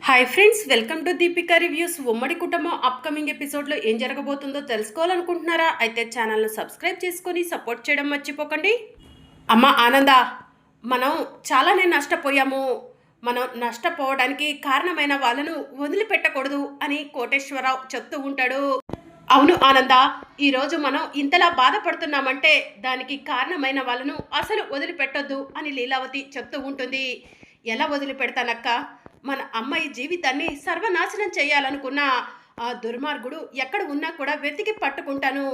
Hi friends, welcome to Deepika reviews. ఉమ్మడి కుటుంబం upcoming ఎపిసోడ్లో ఏం జరగబోతుందో తెలుసుకోవాలనుకుంటున్నారా? అయితే ఛానల్ను సబ్స్క్రైబ్ చేసుకొని సపోర్ట్ చేయడం మర్చిపోకండి. అమ్మ ఆనంద, మనం చాలానే నష్టపోయాము. మనం నష్టపోవడానికి కారణమైన వాళ్ళను వదిలిపెట్టకూడదు అని కోటేశ్వరరావు చెప్తూ ఉంటాడు. అవును ఆనంద, ఈరోజు మనం ఇంతలా బాధపడుతున్నామంటే దానికి కారణమైన వాళ్ళను అసలు వదిలిపెట్టొద్దు అని లీలావతి చెప్తూ ఉంటుంది. ఎలా వదిలిపెడతానక్క? మన అమ్మాయి జీవితాన్ని సర్వనాశనం చేయాలనుకున్న ఆ దుర్మార్గుడు ఎక్కడ ఉన్నా కూడా వెతికి పట్టుకుంటాను.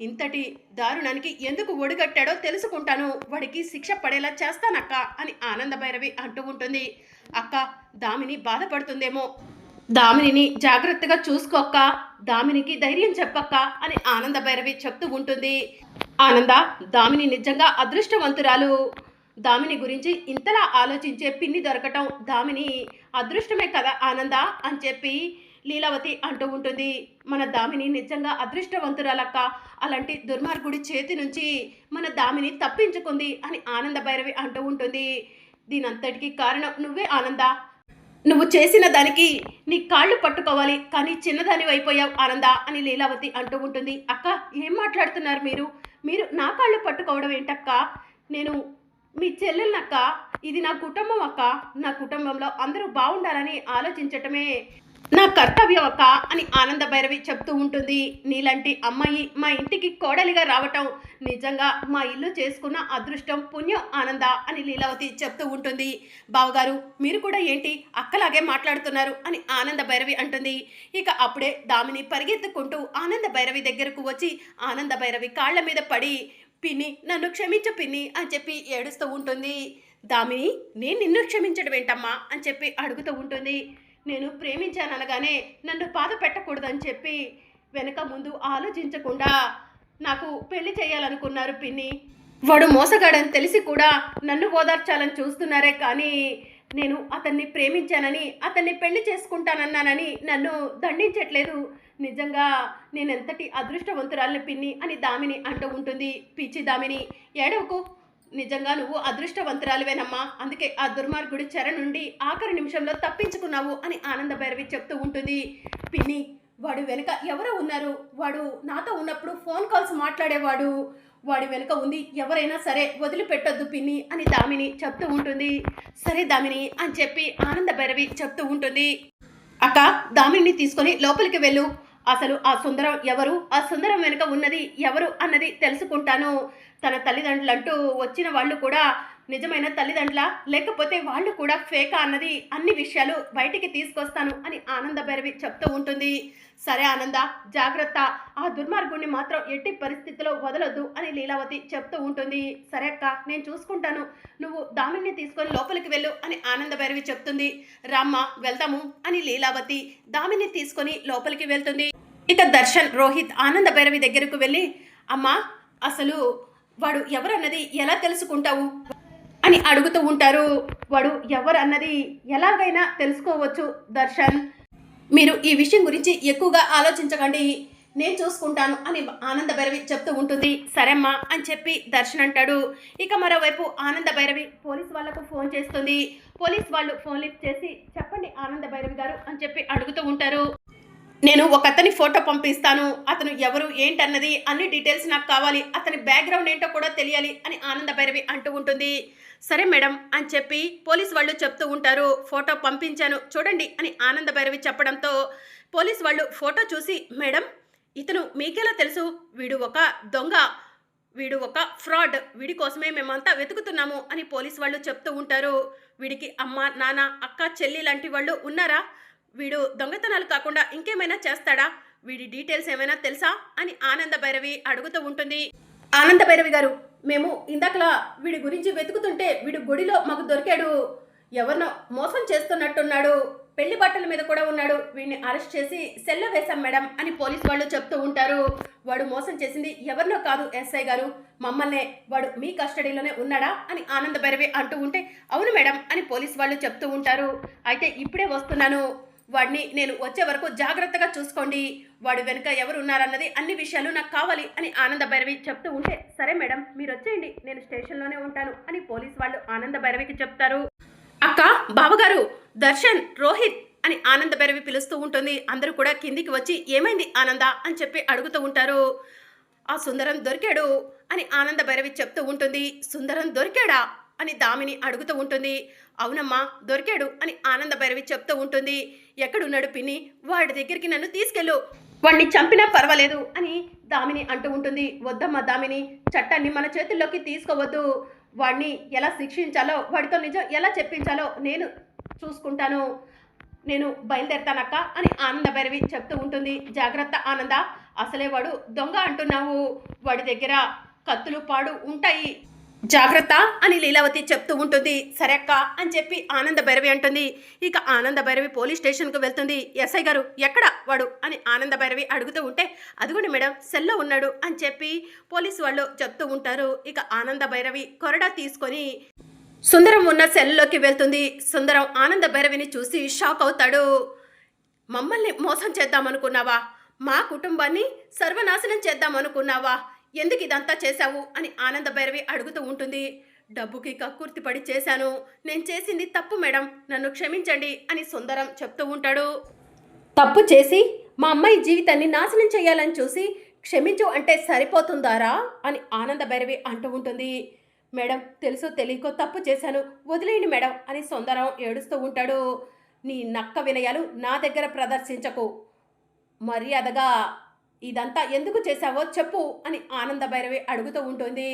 ఇంతటి దారుణానికి ఎందుకు ఒడిగట్టాడో తెలుసుకుంటాను. వాడికి శిక్ష పడేలా చేస్తానక్క అని ఆనంద భైరవి అంటూ ఉంటుంది. అక్క, దామిని బాధపడుతుందేమో, దామిని జాగ్రత్తగా చూసుకోక్క, దామినికి ధైర్యం చెప్పక్క అని ఆనంద భైరవి చెప్తూ ఉంటుంది. ఆనంద, దామిని నిజంగా అదృష్టవంతురాలు. దామిని గురించి ఇంతలా ఆలోచించే పిన్ని దొరకటం దామిని అదృష్టమే కదా ఆనంద అని చెప్పి లీలావతి అంటూ ఉంటుంది. మన దామిని నిజంగా అదృష్టవంతురాలక్క, అలాంటి దుర్మార్గుడి చేతి నుంచి మన దామిని తప్పించుకుంది అని ఆనంద భైరవి అంటూ ఉంటుంది. దీనంతటికీ కారణం నువ్వే ఆనంద. నువ్వు చేసిన దానికి నీ కాళ్ళు పట్టుకోవాలి, కానీ చిన్నదాని అయిపోయావు ఆనంద అని లీలావతి అంటూ ఉంటుంది. అక్క, ఏం మాట్లాడుతున్నారు మీరు? మీరు నా కాళ్ళు పట్టుకోవడం ఏంటక్క? నేను మీ చెల్లెలనక్క, ఇది నా కుటుంబం అక్క. నా కుటుంబంలో అందరూ బాగుండాలని ఆలోచించటమే నా కర్తవ్యం అక్క అని ఆనంద భైరవి చెప్తూ ఉంటుంది. నీలాంటి అమ్మాయి మా ఇంటికి కోడలిగా రావటం నిజంగా మా ఇల్లు చేసుకున్న అదృష్టం, పుణ్యం ఆనంద అని లీలావతి చెప్తూ ఉంటుంది. బావగారు, మీరు కూడా ఏంటి అక్కలాగే మాట్లాడుతున్నారు అని ఆనంద భైరవి అంటుంది. ఇక అప్పుడే దామిని పరిగెత్తుకుంటూ ఆనంద భైరవి దగ్గరకు వచ్చి ఆనంద భైరవి కాళ్ళ మీద పడి, పిన్ని నన్ను క్షమించు పిన్ని అని చెప్పి ఏడుస్తూ ఉంటుంది. దామిని, నేను నిన్ను క్షమించడం ఏంటమ్మా అని చెప్పి అడుగుతూ ఉంటుంది. నేను ప్రేమించాననగానే నన్ను బాధ పెట్టకూడదని చెప్పి వెనక ముందు ఆలోచించకుండా నాకు పెళ్లి చేయాలనుకున్నారు పిన్ని. వాడు మోసగాడని తెలిసి కూడా నన్ను ఓదార్చాలని చూస్తున్నారే, కానీ నేను అతన్ని ప్రేమించానని, అతన్ని పెళ్లి చేసుకుంటానన్నానని నన్ను దండించట్లేదు. నిజంగా నేనెంతటి అదృష్టవంతురాలని పిన్ని అని దామిని అంటూ ఉంటుంది. పిచ్చి దామిని, ఏడవకు. నిజంగా నువ్వు అదృష్టవంతురాలివేనమ్మా, అందుకే ఆ దుర్మార్గుడి చెర నుండి ఆఖరి నిమిషంలో తప్పించుకున్నావు అని ఆనంద భైరవి చెప్తూ ఉంటుంది. పిన్ని, వాడు వెనుక ఎవరో ఉన్నారు. వాడు నాతో ఉన్నప్పుడు ఫోన్ కాల్స్ మాట్లాడేవాడు. వాడి వెనుక ఉంది ఎవరైనా సరే, వదిలిపెట్టొద్దు పిన్ని అని దామిని చెప్తూ ఉంటుంది. సరే దామిని అని చెప్పి ఆనంద భైరవి చెప్తూ ఉంటుంది. అక్క, దామిని తీసుకొని లోపలికి వెళ్ళు. అసలు ఆ సుందరం ఎవరు, ఆ సుందరం వెనుక ఉన్నది ఎవరు అన్నది తెలుసుకుంటాను. తన తల్లిదండ్రులంటూ వచ్చిన వాళ్ళు కూడా నిజమైన తల్లిదండ్రుల, లేకపోతే వాళ్ళు కూడా ఫేకా అన్నది అన్ని విషయాలు బయటికి తీసుకొస్తాను అని ఆనంద భైరవి చెప్తూ ఉంటుంది. సరే ఆనంద, జాగ్రత్త, ఆ దుర్మార్గుణ్ణి మాత్రం ఎట్టి పరిస్థితిలో వదలొద్దు అని లీలావతి చెప్తూ ఉంటుంది. సరే అక్క, నేను చూసుకుంటాను, నువ్వు దామిని తీసుకొని లోపలికి వెళ్ళు అని ఆనంద భైరవి చెప్తుంది. రామ్మ వెళ్తాము అని లీలావతి దామిని తీసుకొని లోపలికి వెళ్తుంది. ఇక దర్శన్, రోహిత్ ఆనంద భైరవి దగ్గరకు వెళ్ళి, అమ్మా అసలు వాడు ఎవరన్నది ఎలా తెలుసుకుంటావు అని అడుగుతూ ఉంటారు. వాడు ఎవరు అన్నది ఎలాగైనా తెలుసుకోవచ్చు దర్శన్, మీరు ఈ విషయం గురించి ఎక్కువగా ఆలోచించకండి, నేను చూసుకుంటాను అని ఆనంద భైరవి చెప్తూ ఉంటుంది. సరేమ్మా అని చెప్పి దర్శన్ అంటాడు. ఇక మరోవైపు ఆనంద భైరవి పోలీస్ వాళ్లకు ఫోన్ చేస్తుంది. పోలీస్ వాళ్ళు ఫోన్ లిఫ్ట్ చేసి, చెప్పండి ఆనంద భైరవి గారు అని చెప్పి అడుగుతూ ఉంటారు. నేను ఒక అతని ఫోటో పంపిస్తాను, అతను ఎవరు ఏంటన్నది అన్ని డీటెయిల్స్ నాకు కావాలి, అతని బ్యాక్గ్రౌండ్ ఏంటో కూడా తెలియాలి అని ఆనంద భైరవి అంటూ ఉంటుంది. సరే మేడం అని చెప్పి పోలీస్ వాళ్ళు చెప్తూ ఉంటారు. ఫోటో పంపించాను చూడండి అని ఆనంద భైరవి చెప్పడంతో పోలీస్ వాళ్ళు ఫోటో చూసి, మేడం ఇతను మీకెలా తెలుసు? వీడు ఒక దొంగ, వీడు ఒక ఫ్రాడ్, వీడి కోసమే మేమంతా వెతుకుతున్నాము అని పోలీస్ వాళ్ళు చెప్తూ ఉంటారు. వీడికి అమ్మ నాన్న అక్క చెల్లి లాంటి వాళ్ళు ఉన్నారా? వీడు దొంగతనాలు కాకుండా ఇంకేమైనా చేస్తాడా? వీడి డీటెయిల్స్ ఏమైనా తెలుసా అని ఆనంద భైరవి అడుగుతూ ఉంటుంది. ఆనంద భైరవి గారు, మేము ఇందాకలా వీడి గురించి వెతుకుతుంటే వీడు గుడిలో మాకు దొరికాడు. ఎవరినో మోసం చేస్తున్నట్టున్నాడు, పెళ్లి బట్టల మీద కూడా ఉన్నాడు. వీడిని అరెస్ట్ చేసి సెల్లో వేశాం మేడం అని పోలీస్ వాళ్ళు చెప్తూ ఉంటారు. వాడు మోసం చేసింది ఎవరినో కాదు ఎస్ఐ గారు, మమ్మల్నే. వాడు మీ కస్టడీలోనే ఉన్నాడా అని ఆనంద భైరవి అంటూ ఉంటే, అవును మేడం అని పోలీస్ వాళ్ళు చెప్తూ ఉంటారు. అయితే ఇప్పుడే వస్తున్నాను, వాడిని నేను వచ్చే వరకు జాగ్రత్తగా చూసుకోండి, వాడు వెనుక ఎవరు ఉన్నారన్నది అన్ని విషయాలు నాకు కావాలి అని ఆనంద భైరవి చెప్తూ ఉంటే, సరే మేడం మీరు వచ్చేయండి, నేను స్టేషన్లోనే ఉంటాను అని పోలీస్ వాళ్ళు ఆనంద భైరవికి చెప్తారు. అక్క, బావగారు, దర్శన్, రోహిత్ అని ఆనంద భైరవి పిలుస్తూ ఉంటుంది. అందరూ కూడా కిందికి వచ్చి ఏమైంది ఆనంద అని చెప్పి అడుగుతూ ఉంటారు. ఆ సుందరం దొరికాడు అని ఆనంద భైరవి చెప్తూ ఉంటుంది. సుందరం దొరికాడా అని దామిని అడుగుతూ ఉంటుంది. అవునమ్మా దొరికాడు అని ఆనంద భైరవి చెప్తూ ఉంటుంది. ఎక్కడున్నాడు పిన్ని, వాడి దగ్గరికి నన్ను తీసుకెళ్ళు, వాడిని చంపినా పర్వాలేదు అని దామిని అంటూ ఉంటుంది. వద్దమ్మా దామిని, చట్టాన్ని మన చేతుల్లోకి తీసుకోవద్దు. వాడిని ఎలా శిక్షించాలో, వాడితో నిజం ఎలా చెప్పించాలో నేను చూసుకుంటాను. నేను బయలుదేరతానక్క అని ఆనంద భైరవి చెప్తూ ఉంటుంది. జాగ్రత్త ఆనంద, అసలే వాడు దొంగ అంటున్నావు, వాడి దగ్గర కత్తులు పాడు ఉంటాయి, జాగ్రత్త అని లీలావతి చెప్తూ ఉంటుంది. సరే అక్క అని చెప్పి ఆనంద భైరవి అంటుంది. ఇక ఆనంద భైరవి పోలీస్ స్టేషన్కు వెళ్తుంది. ఎస్ఐ గారు ఎక్కడ వాడు అని ఆనంద భైరవి అడుగుతూ ఉంటే, అదిగోండి మేడం సెల్లో ఉన్నాడు అని చెప్పి పోలీసు వాళ్ళు చెప్తూ ఉంటారు. ఇక ఆనంద భైరవి కొరడా తీసుకొని సుందరం ఉన్న సెల్లోకి వెళ్తుంది. సుందరం ఆనంద భైరవిని చూసి షాక్ అవుతాడు. మమ్మల్ని మోసం చేద్దామనుకున్నావా, మా కుటుంబాన్ని సర్వనాశనం చేద్దామనుకున్నావా, ఎందుకు ఇదంతా చేశావు అని ఆనంద భైరవి అడుగుతూ ఉంటుంది. డబ్బుకి కక్కుర్తి పడి చేశాను, నేను చేసింది తప్పు మేడం, నన్ను క్షమించండి అని సుందరం చెప్తూ ఉంటాడు. తప్పు చేసి మా అమ్మాయి జీవితాన్ని నాశనం చేయాలని చూసి క్షమించు అంటే సరిపోతుందారా అని ఆనంద భైరవి అంటూ ఉంటుంది. మేడం తెలుసో తెలియకో తప్పు చేశాను, వదిలేయండి మేడం అని సుందరం ఏడుస్తూ ఉంటాడు. నీ నక్క వినయాలు నా దగ్గర ప్రదర్శించకు, మర్యాదగా ఇదంతా ఎందుకు చేశావో చెప్పు అని ఆనంద భైరవి అడుగుతూ ఉంటుంది.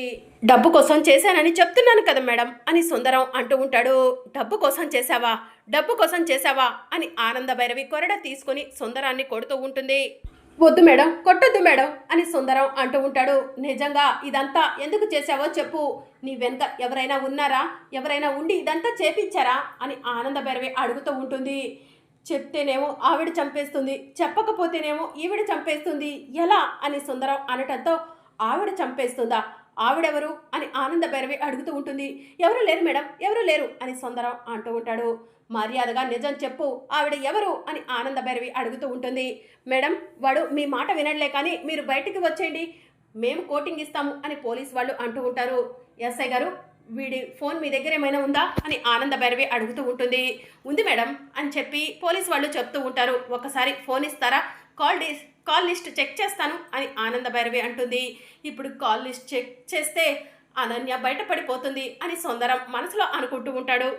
డబ్బు కోసం చేశానని చెప్తున్నాను కదా మేడం అని సుందరం అంటూ ఉంటాడు. డబ్బు కోసం చేశావా, డబ్బు కోసం చేశావా అని ఆనంద భైరవి కొరడ తీసుకుని సుందరాన్ని కొడుతూ ఉంటుంది. వద్దు మేడం, కొట్టొద్దు మేడం అని సుందరం అంటూ ఉంటాడు. నిజంగా ఇదంతా ఎందుకు చేశావో చెప్పు, నీ వెనుక ఎవరైనా ఉన్నారా, ఎవరైనా ఉండి ఇదంతా చేపించారా అని ఆనంద భైరవి అడుగుతూ ఉంటుంది. చెప్తేనేమో ఆవిడ చంపేస్తుంది, చెప్పకపోతేనేమో ఈవిడ చంపేస్తుంది, ఎలా అని సుందరం అనటంతో ఆవిడ చంపేస్తుందా, ఆవిడెవరు అని ఆనంద భైరవి అడుగుతూ ఉంటుంది. ఎవరు లేరు మేడం, ఎవరు లేరు అని సుందరం అంటూ ఉంటాడు. మర్యాదగా నిజం చెప్పు, ఆవిడ ఎవరు అని ఆనంద భైరవి అడుగుతూ ఉంటుంది. మేడం వాడు మీ మాట వినట్లే, కానీ మీరు బయటికి వచ్చేయండి, మేము కోటింగ్ ఇస్తాము అని పోలీస్ వాళ్ళు అంటూ ఉంటారు. ఎస్ఐ గారు వీడి ఫోన్ మీ దగ్గర ఏమైనా ఉందా అని ఆనంద భైరవి అడుగుతూ ఉంటుంది. ఉంది మేడం అని చెప్పి పోలీస్ వాళ్ళు చెప్తూ ఉంటారు. ఒకసారి ఫోన్ ఇస్తారా, కాల్ లిస్ట్ చెక్ చేస్తాను అని ఆనంద భైరవి అంటుంది. ఇప్పుడు కాల్ లిస్ట్ చెక్ చేస్తే అనన్య బయటపడిపోతుంది అని సుందరం మనసులో అనుకుంటూ ఉంటాడు.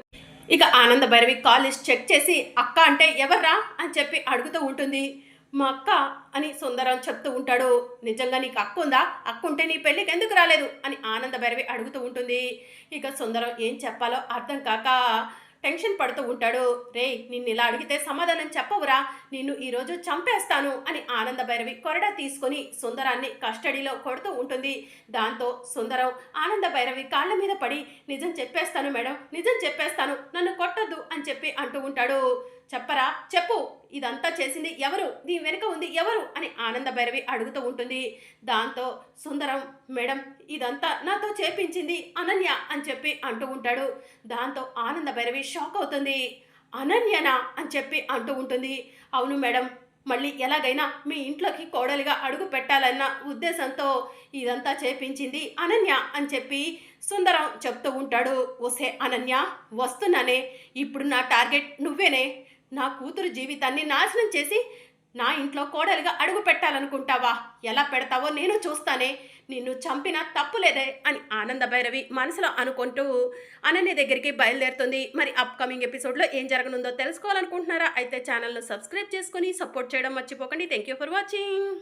ఇక ఆనంద భైరవి కాల్ లిస్ట్ చెక్ చేసి అక్క అంటే ఎవర్రా అని చెప్పి అడుగుతూ ఉంటుంది. మా అక్క అని సుందరం చెప్తూ ఉంటాడు. నిజంగా నీకు అక్క ఉందా, అక్క ఉంటే నీ పెళ్ళికి ఎందుకు రాలేదు అని ఆనంద భైరవి అడుగుతూ ఉంటుంది. ఇక సుందరం ఏం చెప్పాలో అర్థం కాక టెన్షన్ పడుతూ ఉంటాడు. రే నిన్ను ఇలా అడిగితే సమాధానం చెప్పవురా, నిన్ను ఈరోజు చంపేస్తాను అని ఆనంద భైరవి కొరడా తీసుకొని సుందరాన్ని కస్టడీలో కొడుతూ ఉంటుంది. దాంతో సుందరం ఆనంద భైరవి కాళ్ళ మీద పడి నిజం చెప్పేస్తాను మేడం, నిజం చెప్పేస్తాను, నన్ను కొట్టొద్దు అని చెప్పి అంటూ ఉంటాడు. చెప్పరా చెప్పు, ఇదంతా చేసింది ఎవరు, నీ వెనుక ఉంది ఎవరు అని ఆనంద భైరవి అడుగుతూ ఉంటుంది. దాంతో సుందరం మేడం ఇదంతా నాతో చేపించింది అనన్య అని చెప్పి అంటూ ఉంటాడు. దాంతో ఆనంద భైరవి షాక్ అవుతుంది. అనన్యనా అని చెప్పి అంటూ ఉంటుంది. అవును మేడం, మళ్ళీ ఎలాగైనా మీ ఇంట్లోకి కోడలిగా అడుగు పెట్టాలన్న ఉద్దేశంతో ఇదంతా చేపించింది అనన్య అని చెప్పి సుందరం చెప్తూ ఉంటాడు. ఓసే అనన్య వస్తున్నానే, ఇప్పుడు నా టార్గెట్ నువ్వేనే, నా కూతురు జీవితాన్ని నాశనం చేసి నా ఇంట్లో కోడలిగా అడుగు పెట్టాలనుకుంటావా, ఎలా పెడతావో నేను చూస్తానే, నిన్ను చంపినా తప్పులేదే అని ఆనంద భైరవి మనసులో అనుకుంటూ అనన్య దగ్గరికి బయలుదేరుతుంది. మరి అప్కమింగ్ ఎపిసోడ్లో ఏం జరగనుందో తెలుసుకోవాలనుకుంటున్నారా? అయితే ఛానల్ను సబ్స్క్రైబ్ చేసుకొని సపోర్ట్ చేయడం మర్చిపోకండి. Thank you for watching.